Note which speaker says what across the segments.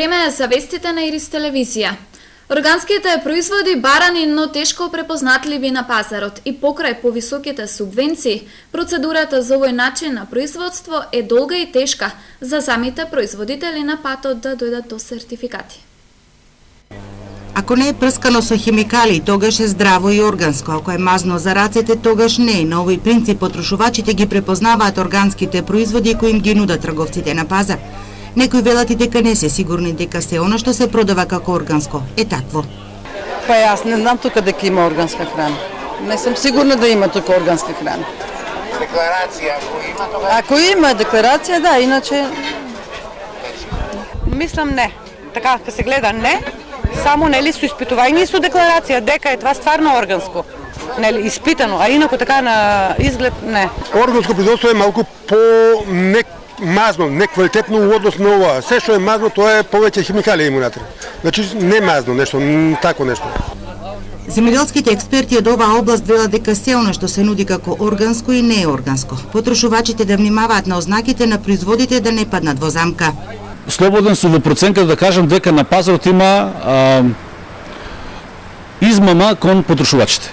Speaker 1: Време е за вестите на Ирис телевизија. Органските производи барани, но тешко препознатливи на пазарот и покрај повисоките субвенции, процедурата за овој начин на производство е долга и тешка за самите производители на патот да дојдат до сертификати.
Speaker 2: Ако не е прскано со химикали, тогаш е здраво и органско. Ако е мазно за рацете, тогаш не е. На овој принцип потрошувачите ги препознаваат органските производи кои им ги нудат трговците на пазар. Некои велат и дека не се сигурни дека се она што се продава како органско е такво.
Speaker 3: Па јас не знам тука дека има органска храна. Не сум сигурна да има тука органска храна.
Speaker 4: Декларација ако има тога?
Speaker 3: Ако има декларација, да, иначе мислам не. Така како се гледа не, само нели со испитување и со декларација дека е това стварно органско. Нели испитано, а инаку така на изглед не.
Speaker 5: Органско производство е малку мазно, неквалитетно у однос на ова. Се што е мазно, тоа е повеќе химикали има внатре. Значи не мазно нешто, тако нешто.
Speaker 2: Земјоделските експерти од оваа област велат дека се она што се нуди како органско и не е органско. Потрошувачите да внимаваат на ознаките на производите да не паднат во замка.
Speaker 6: Слободен сум во проценка да кажам дека на пазарот има измама кон потрошувачите.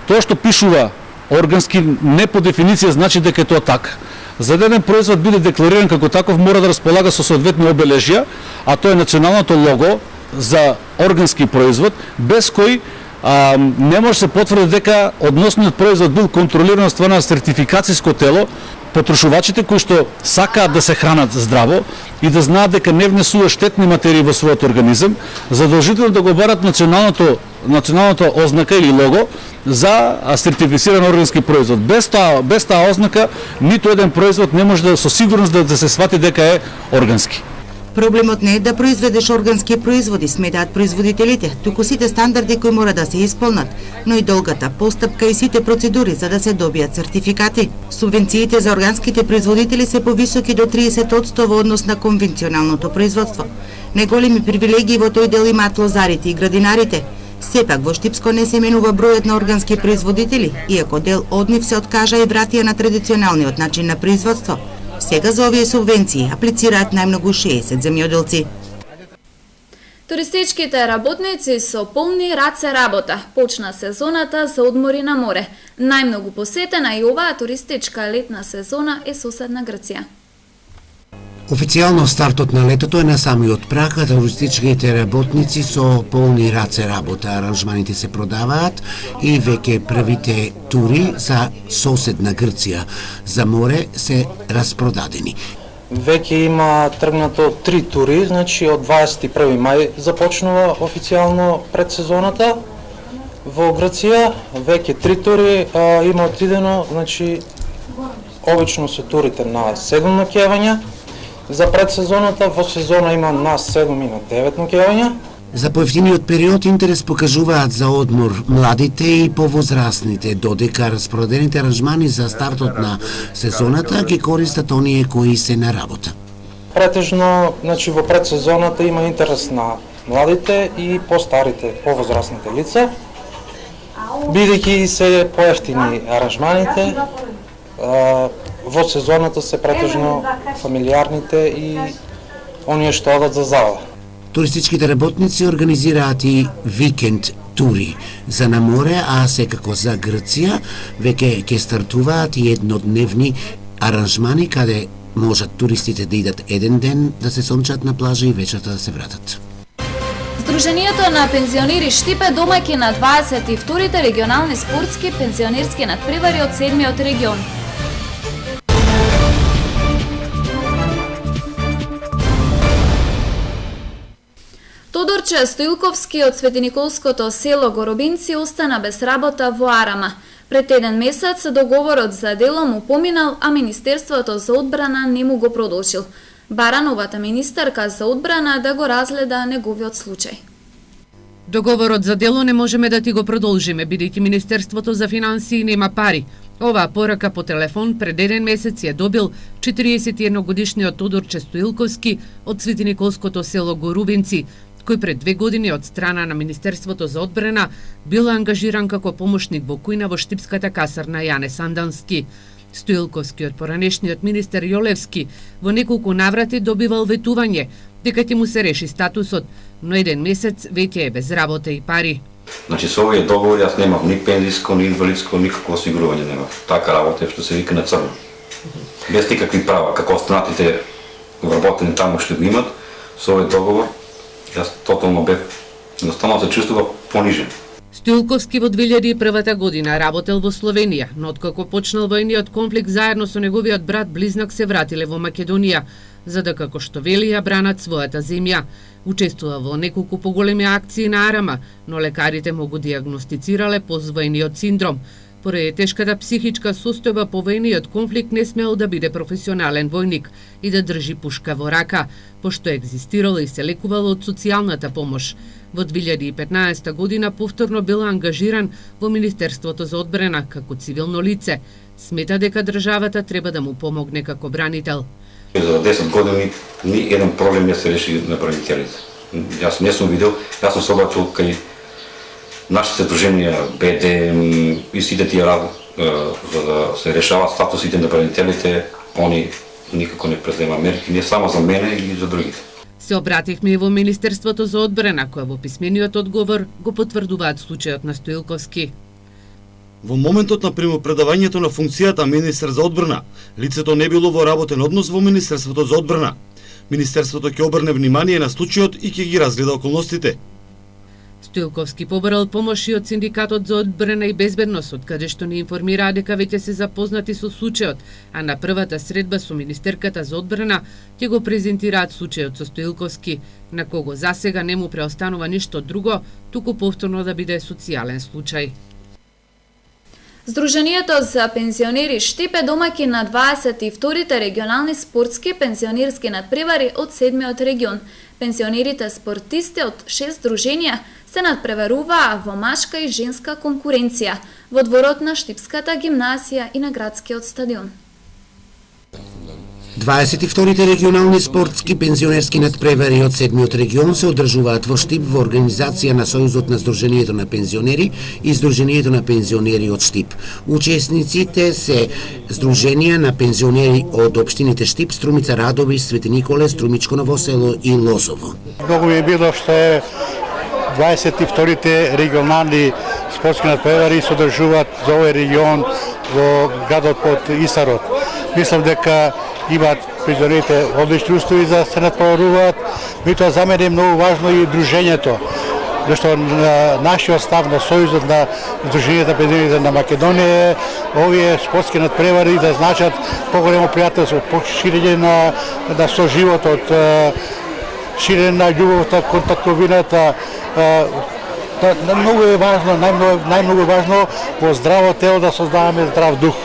Speaker 6: Тоа што пишува органски не по дефиниција значи дека е тоа така. За да еден производ биде деклариран како таков мора да располага со соодветни обележја, а тоа е националното лого за органски производ, без кој не може се потврди дека односниот производ бил контролиран од страна на сертификацијско тело. Потрошувачите кои што сакаат да се хранат здраво и да знаат дека не внесува штетни материи во својот организам, задолжително да го барат националната ознака или лого за сертифициран органски производ. Без таа ознака ниту еден производ не може со сигурност да се свати дека е органски.
Speaker 2: Проблемот не е да произведеш органски производи, сметаат производителите, туку сите стандарди кои мора да се исполнат, но и долгата постапка и сите процедури за да се добијат сертификати. Субвенциите за органските производители се повисоки до 30% во однос на конвенционалното производство. Неголеми привилегии во тој дел имаат лозарите и градинарите. Сепак во Штипско не се менува бројот на органски производители, иако дел од нив се откажа и вратија на традиционалниот начин на производство. Сега за овие субвенции аплицираат најмногу 60 земјоделци.
Speaker 1: Туристичките работници со полни раце работа. Почна сезоната за одмори на море. Најмногу посетена и оваа туристичка летна сезона е соседна Грција.
Speaker 7: Официјално стартот на летото е на самиот праг, а туристичките работници со полни раце работа. Аранжманите се продаваат и веќе првите тури за соседна Грција за море се распродадени.
Speaker 8: Веќе има тргнато 3 тури, значи од 21 мај започнува официјално предсезоната во Грција. Веќе 3 тури има отидено, значи обично се турите на 7 ноќевања. За предсезоната во сезона има на 7 и на 9 ноќевања.
Speaker 7: За поевтиниот период интерес покажуваат за одмор младите и повозрастните, додека распродадените аранжмани за стартот на сезоната ги користат оние кои се на работа.
Speaker 8: Претежно, значи во предсезоната има интерес на младите и постарите, повозрастните лица, бидејќи се поевтини аранжманите. Во сезоната се претежно фамилиарните и оние што одат за зала.
Speaker 7: Туристичките работници организираат и викенд тури за на море, а секако за Грција веќе ќе стартуваат и еднодневни аранжмани каде можат туристите да идат еден ден да се сончат на плажа и вечерта да се вратат.
Speaker 1: Сдруженијето на пензионери Штип е домаќин на 22-те регионални спортски пензионерски надпревари од 7-миот регион. Тодорче Стоилковски од Светиниколското село Горобинци остана без работа во Арама. Пред еден месец договорот за дело му поминал, а Министерството за одбрана не му го продолжил. Бара новата министерка за одбрана да го разгледа неговиот случај.
Speaker 9: Договорот за дело не можеме да ти го продолжиме, бидејќи Министерството за финансии нема пари. Оваа порака по телефон пред еден месец ја добил 41 годишниот Тодорче Стоилковски од Светиниколското село Горубинци, кој пред 2 години од страна на Министерството за одбрана бил ангажиран како помошник во кујна во Штипската касарна Јане Сандански. Стоилковски од поранешниот министер Јолевски во неколку наврати добивал ветување, дека ќе му се реши статусот, но еден месец веќе е без работа и пари.
Speaker 10: Значи со овие договори јас немав ни пензиско, ни инвалидско, никакво осигурување немав. Така работа е што се вика на црно. Без никакви права, како останатите вработени таму што го имат, со овој договор јас тотално бев, едноставно се чувствував понижен.
Speaker 9: Стоилковски во 2001 година работел во Словенија, но откако почнал војниот конфликт заедно со неговиот брат близнак се вратиле во Македонија, за да, како што вели, ја бранат својата земја. Учествува во неколку поголеми акции на Арама, но лекарите му го диагностицирале поствојниот синдром. Поради тешката психичка состојба по војниот конфликт не смел да биде професионален војник и да држи пушка во рака, пошто екзистирал и се лекувал од социјалната помош. Во 2015 година повторно бил ангажиран во Министерството за одбрана како цивилно лице. Смета дека државата треба да му помогне како бранител.
Speaker 10: За 10 години ни еден проблем не се реши на бранителите. Јас не сум видел, јас сум се обратил кај нашите друженија БДМ и сите тие за да се решават статусите на бранителите, они никако не презема мерки, не само за мене и за другите.
Speaker 9: Се обративме и во Министерството за одбрана, која во писмениот одговор го потврдуваат случајот на Стоилковски.
Speaker 11: Во моментот на примопредавањето на функцијата министер за одбрана, лицето не било во работен однос во Министерството за одбрана. Министерството ќе обрне внимание на случајот и ќе ги разгледа околностите.
Speaker 9: Стоилковски побарал помош и од Синдикатот за одбрана и безбедност, од каде што ни информираа дека веќе се запознати со случајот, а на првата средба со Министерката за одбрана ќе го презентираат случајот со Стоилковски, на кого засега не му преостанува ништо друго, туку повторно да биде социјален случај.
Speaker 1: Сдруженијето за пензионери Штип е домаќин на 22-те регионални спортски пензионерски надпревари од 7-миот регион. Пензионерите спортисти од 6 здруженија се надпреваруваа во машка и женска конкуренција во дворот на Штипската гимназија и на градскиот стадион.
Speaker 7: 22-те регионални спортски пензионерски надпревари од 7-миот регион се одржуваат во Штип во организација на Сојузот на Сдруженијето на пензионери и Сдруженијето на пензионери од Штип. Учесниците се Сдруженија на пензионери од општините Штип, Струмица, Радови, Свети Николе, Струмичко Ново село и Лозово.
Speaker 12: Многу ми е било што е 22-те регионални спортски надпревари се одржуваат за овој регион во градот под Исарот. Мислам дека имаат пензионерите одлични услови за да се надпреваруваат, меѓутоа за мене е многу важно и дружењето, зашто на нашиот став на Сојузот на Сдруженијата на пензионерите на Македонија овие спортски надпревари да значат поголемо пријателство, ширење на соживотот, ширење на љубовта, контактовината. Многу е важно, најмногу е важно во здраво тело да создаваме здрав дух.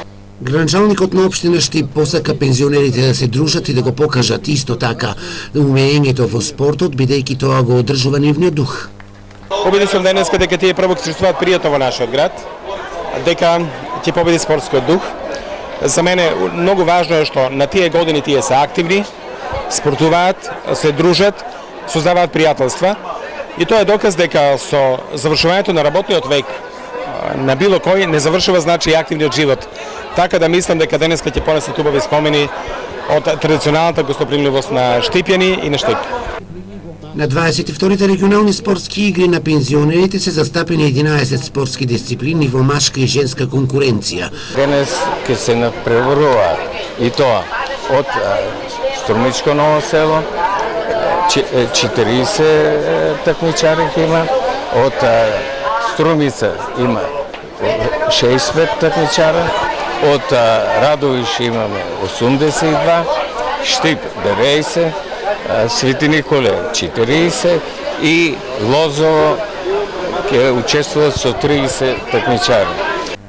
Speaker 7: Гранчалникот на општина Штип посака пензионерите да се дружат и да го покажат исто така умењето во спортот, бидејќи тоа го одржува нивниот дух.
Speaker 13: Убеден сум денеска дека тие прво ќе чувствуваат пријатно во нашиот град, дека ќе победи спортскиот дух. За мене многу важно е што на тие години тие се активни, спортуваат, се дружат, создаваат пријателства и тоа е доказ дека со завршувањето на работниот век на било кој не завршува значи и активниот живот. Така да мислам дека денеска ќе понесат убави спомени од традиционалната гостопримливост на штипјани и на Штип.
Speaker 7: На 22-те регионални спортски игри на пензионерите се застапени 11 спортски дисциплини во машка и женска конкуренција.
Speaker 14: Денес ќе се надпреваруваат и тоа од Струмичко Ново село, 40 такмичари има, од Струмица има 65 такмичара, од Радовиш имаме 82, Штип 90, Свети Николе 40 и Лозово ќе учествуваат со 30 такмичари.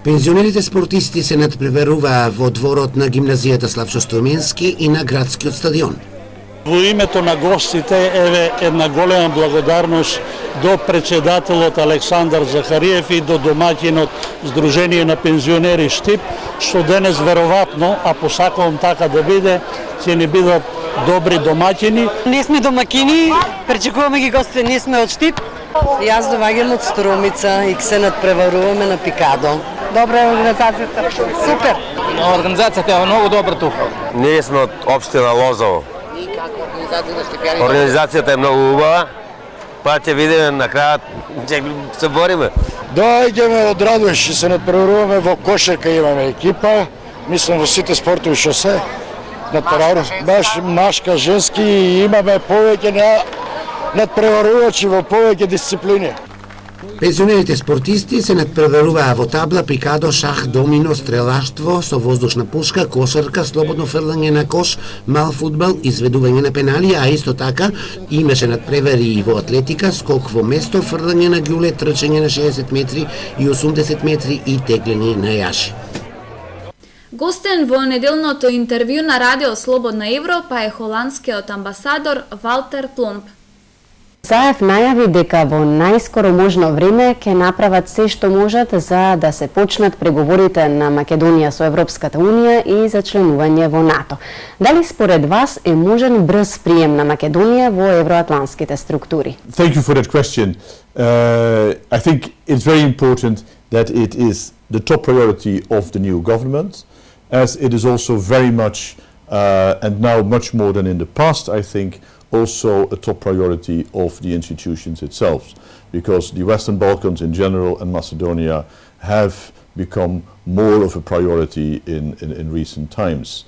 Speaker 7: Пензионерите спортисти се надпреваруваа во дворот на гимназијата Славчо Струменски и на градскиот стадион.
Speaker 15: Во името на гостите еве една голема благодарност до председателот Александар Захариев и до домаќинот Сдружение на пензионери Штип, што денес веројатно, а посакувам така да биде, ќе ни бидат добри домаќини.
Speaker 3: Ние сме домакини, пречекуваме ги гостите, ние сме од Штип. Јас доаѓам од Струмица и се надпреваруваме на Пикадо. Добра е организацијата. Супер.
Speaker 14: Организацијата е многу добра тука.
Speaker 16: Ние сме од општина Лозово.
Speaker 14: Организацијата е многу убава, па ќе видиме на крајот, ќе се бориме.
Speaker 16: Доаѓаме од Радош и се надпреваруваме во кошарка, имаме екипа, мислам во сите спортови што се надпреваруваме, баш машка, женски, и имаме повеќе надпреварувачи во повеќе дисциплини.
Speaker 7: Пензионерите спортисти се надпреваруваа во табла, пикадо, шах, домино, стрелаштво со воздушна пушка, кошарка, слободно фрлање на кош, мал фудбал, изведување на пенали, а исто така имаше надпревари и во атлетика, скок во место, фрлање на ѓуле, трчање на 60 метри и 80 метри и теглење на јаши.
Speaker 1: Гостен во неделното интервју на Радио Слободна Европа е холандскиот амбасадор Валтер Пломб.
Speaker 17: Заев најави дека во најскоро можно време ќе направат се што можат за да се почнат преговорите на Македонија со Европската Унија и за членување во НАТО. Дали според вас е можен брз прием на Македонија во евроатлантските структури?
Speaker 18: Thank you for that question. I think it's very important that it is the top priority of the new government, as it is also very much, and now much more than in the past, I think, also a top priority of the institutions itself, because the Western Balkans in general and Macedonia have become more of a priority in recent times.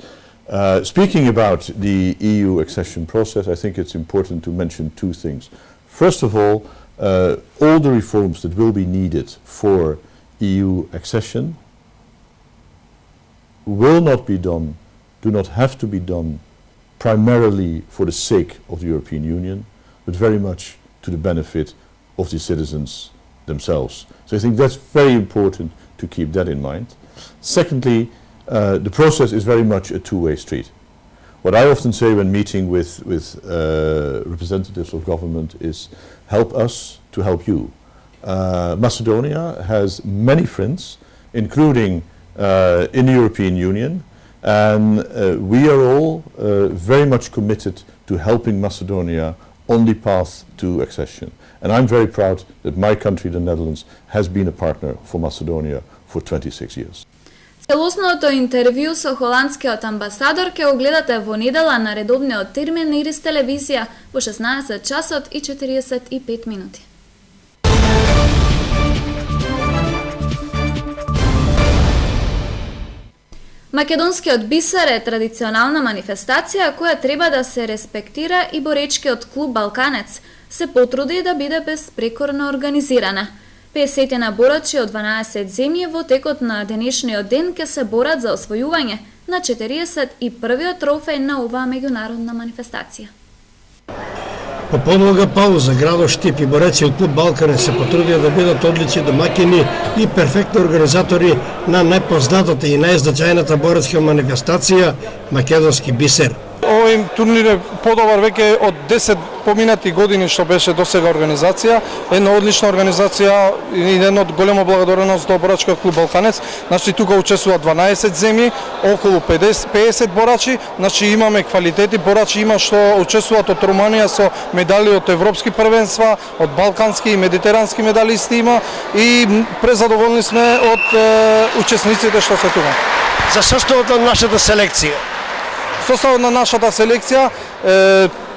Speaker 18: Speaking about the EU accession process, I think it's important to mention two things. First of all the reforms that will be needed for EU accession will not be done, do not have to be done primarily for the sake of the European Union, but very much to the benefit of the citizens themselves. So I think that's very important to keep that in mind. Secondly, the process is very much a two-way street. What I often say when meeting with representatives of government is, help us to help you. Macedonia has many friends, including in the European Union, and we are all very much committed to helping Macedonia on the path to accession. And I'm very proud that my country, the Netherlands, has been a partner for Macedonia for 26 years.
Speaker 1: Целосното интервју со холандскиот амбасадор ќе го гледате во недела на редовниот термин на Ирис телевизија во 16 часот и 45 минути. Македонскиот бисер е традиционална манифестација која треба да се респектира и боречкиот клуб Балканец се потруди да биде безпрекорно организирана. 50 борачи од 12 земји во текот на денешниот ден ќе се борат за освојување на 41-виот трофеј на оваа меѓународна манифестација.
Speaker 19: По подлога пауза, градот Штип и бореци од клуб Балканец се потрудија да бидат одлични домаќини и перфектни организатори на најпознатата и најзначајната боречка манифестација Македонски бисер.
Speaker 8: Овој турнир е подобар веќе од 10 поминати години што беше досега организација, една одлична организација и една голема благодарност до борачкиот клуб Балканец. Значи тука учествуваат 12 земји, околу 50 борачи, значи имаме квалитети борачи, има што учествуваат од Руманија со медали од европски првенства, од балкански и медитерански медалисти има и презадоволни сме од учесниците што се тука.
Speaker 19: За составот на нашата селекција.
Speaker 8: Составот на нашата селекција,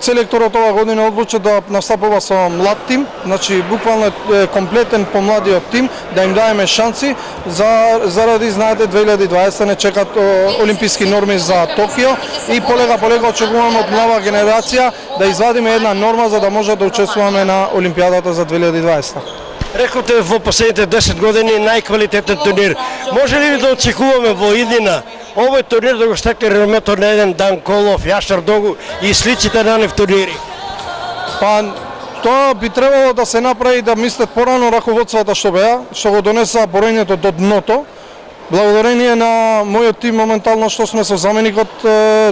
Speaker 8: селекторот оваа година одлучи да настапува со млад тим, значи буквално комплетен помладиот тим, да им даеме шанси заради, знаете, 2020 не чекат олимписки норми за Токио и полека очекуваме од нова генерација да извадиме една норма за да може да учествуваме на Олимпијадата за 2020.
Speaker 19: Рековте во последните 10 години најквалитетен турнир. Може ли да очекуваме во иднина овој турнир да го стекне реномето на еден Дан Колов, Јашар Догу и сличите на нив турнири?
Speaker 8: Па тоа би требало да се направи, да мислат порано раководствата што беа, што го донеса борењето до дното. Благодарение на мојот тим моментално што сме со заменикот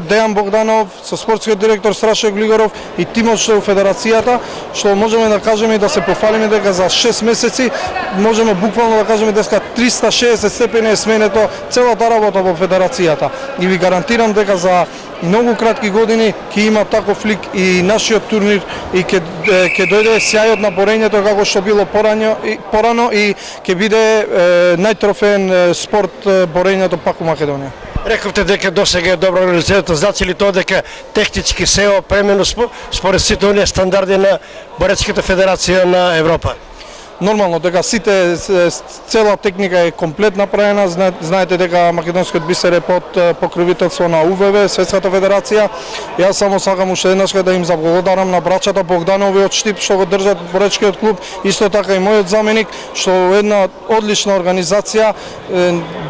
Speaker 8: Дејан Богданов, со спортскиот директор Страше Глигоров и тимот што е во федерацијата, што можеме да кажеме и да се пофалиме дека за 6 месеци можеме буквално да кажеме дека 360 степени е сменето целата работа во федерацијата. И ви гарантирам дека за многу кратки години ќе има таков лик и нашиот турнир и ќе дојде сјајот на борењето како што било порано и ќе биде најтрофеен спорт борењето пак у Македонија.
Speaker 19: Рековте дека досега е добро организирано, значи ли тоа дека технички се опремено според сите оние стандарди на Боrecката федерација на Европа?
Speaker 8: Нормално дека сите цела техника е комплет направена, знаете дека македонскиот бисер е под покровителство на УВВ, Светската федерација. Јас само сакам уште еднаш да им заблагодарам на браќата Богданови од Штип што го држат Боречкиот клуб, исто така и мојот заменик што една одлична организација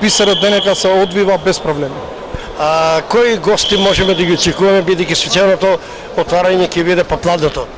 Speaker 8: бисерот денека се одвива без проблеми.
Speaker 19: А кои гости можеме да ги очекуваме бидејќи свеченото отварање ќе биде по пладото?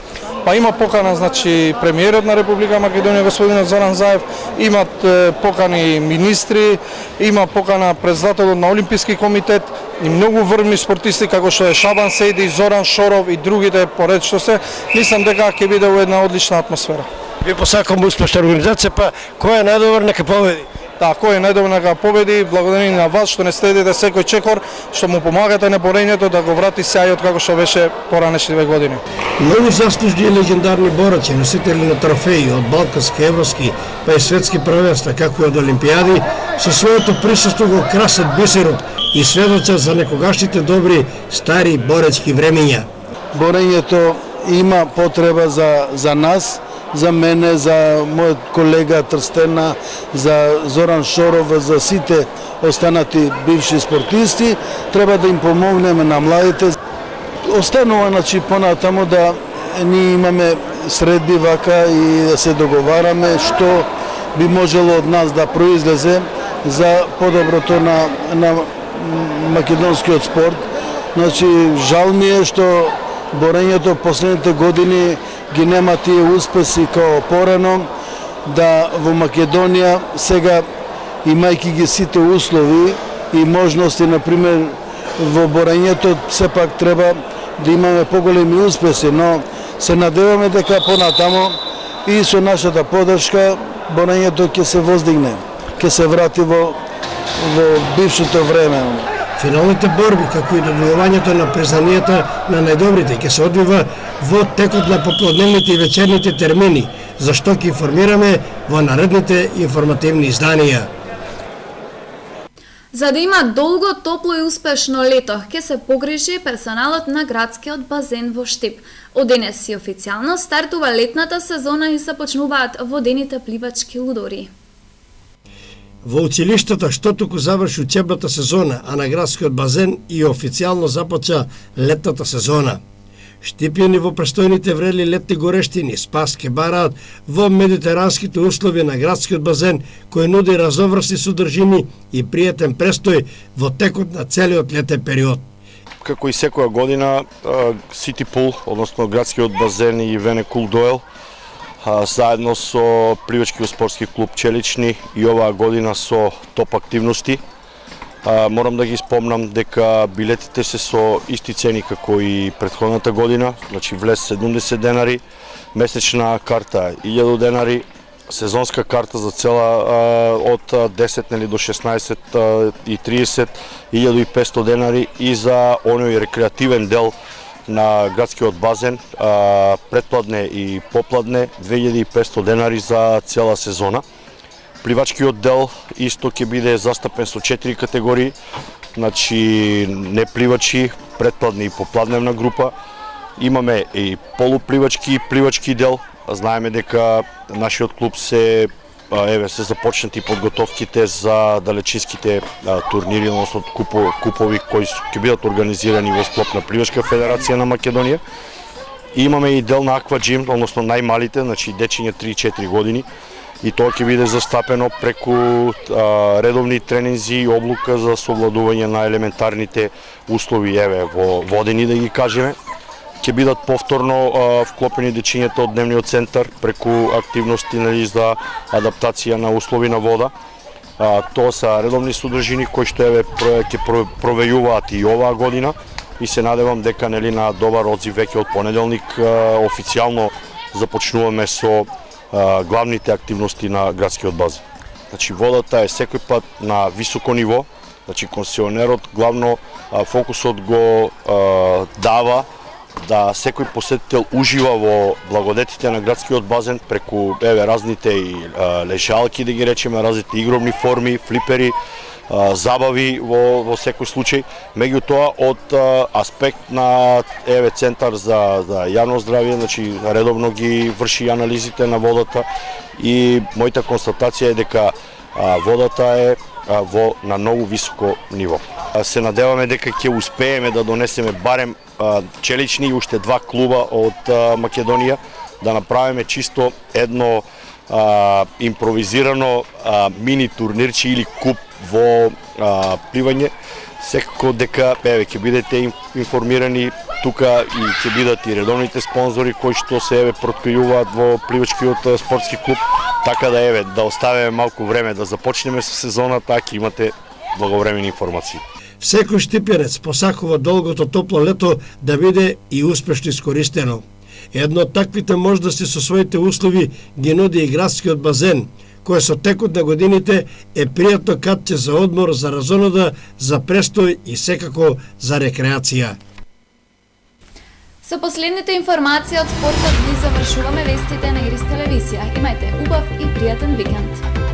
Speaker 8: Па има покана, значи, премиерот на Република Македонија, господинот Зоран Заев, имат покани министри, има покана председателот на Олимписки комитет и многу врвни спортисти како што е Шабан Сейди, Зоран Шоров и другите поред што се. Мислам дека ќе биде една одлична атмосфера.
Speaker 19: Ви посакувам успешна организација, па кој е најдобар нека победи.
Speaker 8: Да, кој е најдобар нека победи, благодарение на вас што не следите секој чекор, што му помагате на борењето да го врати сјајот како што беше поранешните години.
Speaker 19: Многу заслужни и легендарни бораци, носители на трофеи од балкански, европски, па и светски првенства, како и од олимпијади, со своето присуство го красат бисерот и сведочат за некогашните добри стари боречки времења.
Speaker 20: Борењето има потреба за нас, за мене, за мојот колега Трстена, за Зоран Шоров, за сите останати бивши спортисти. Треба да им помогнеме на младите. Останува, значи, понатаму да ние имаме средби вака и да се договараме што би можело од нас да произлезе за подоброто на македонскиот спорт. Значи, жал ми е што борењето последните години ги нема тие успеси као порано, да во Македонија сега, имајќи ги сите услови и можности, например, во борењето сепак треба да имаме поголеми успеси, но се надеваме дека понатамо и со нашата поддршка борењето ќе се воздигне, ќе се врати во бившето време.
Speaker 19: Финалните борби, како и доделувањето на признанијата на најдобрите, ќе се одвива во текот на попладневните и вечерните термини, за што ќе информираме во наредните информативни изданија.
Speaker 1: За да има долго, топло и успешно лето, ќе се погрижи персоналот на градскиот базен во Штип. Од денес и официјално стартува летната сезона и започнуваат водените пливачки лудори.
Speaker 19: Во училиштата што туку заврши учебната сезона, а на градскиот базен и официјално започна летната сезона. Штипјани во престојните врели летни горештини спас ке бараат во медитеранските услови на градскиот базен, кој нуди разноврсни содржини и пријатен престој во текот на целиот летен период.
Speaker 21: Како и секоја година, City Pool, односно градскиот базен и Вене Кул Доел, заедно со пливачкиот спортски клуб Челични и оваа година со топ активности. Морам да ги спомнам дека билетите се со исти цени како и претходната година, значи влез 70 денари, месечна карта 1000 денари, сезонска карта за цела од 10 до 16 и 30 1500 денари и за оној рекреативен дел на градскиот базен, предпладне и попладне 2500 денари за цела сезона. Пливачкиот дел исто ќе биде застапен со 4 категории, значи не пливачи, предпладни и попладневна група. Имаме и полупливачки и пливачки дел. Знаеме дека нашиот клуб се започнати подготовките за далечинските турнири, односно купови кои ќе бидат организирани во склоп на Пливачка федерација на Македонија. И имаме и дел на Аква Джим, односно најмалите, значи дечиња 3-4 години. И тоа ќе биде застапено преку редовни тренинзи и облука за совладување на елементарните услови, во водени да ги кажеме. Ќе бидат повторно вклопени дечињата од дневниот центар преку активности за адаптација на услови на вода. Тоа се редовни содржини кои што ќе провејуваат и оваа година и се надевам дека на добар одзив веќе од понеделник официјално започнуваме со главните активности на градскиот базен. Значи водата е секој пат на високо ниво, значи концесионерот главно фокусот го дава да секој посетител ужива во благодетите на градскиот базен преку разните и лежалки, да ги речеме, разните игровни форми, флипери забави во секој случај. Меѓутоа од аспект на центар за јавно здравје, значи редовно ги врши анализите на водата и мојата констатација е дека водата е на многу високо ниво. Се надеваме дека ќе успееме да донесеме барем челични и уште 2 клуба од Македонија, да направиме чисто едно импровизирано мини турнирче или куп во пливање. Секако дека ќе бидете информирани тука и ќе бидат и редовните спонзори кои што се проткриуваат во пливачкиот спортски клуб, така да да оставиме малку време да започнеме со сезоната, ќе имате благовремени информации.
Speaker 19: Секој штипјанец посакува долгото топло лето да биде и успешно искористено. Едно од таквите можности со своите услови ги нуди и градскиот базен, кој со текот на годините е пријатно катче за одмор, за разонода, за престој и секако за рекреација.
Speaker 1: Со последните информации од спортот ги завршуваме вестите на Ирис телевизија. Имајте убав и пријатен викенд.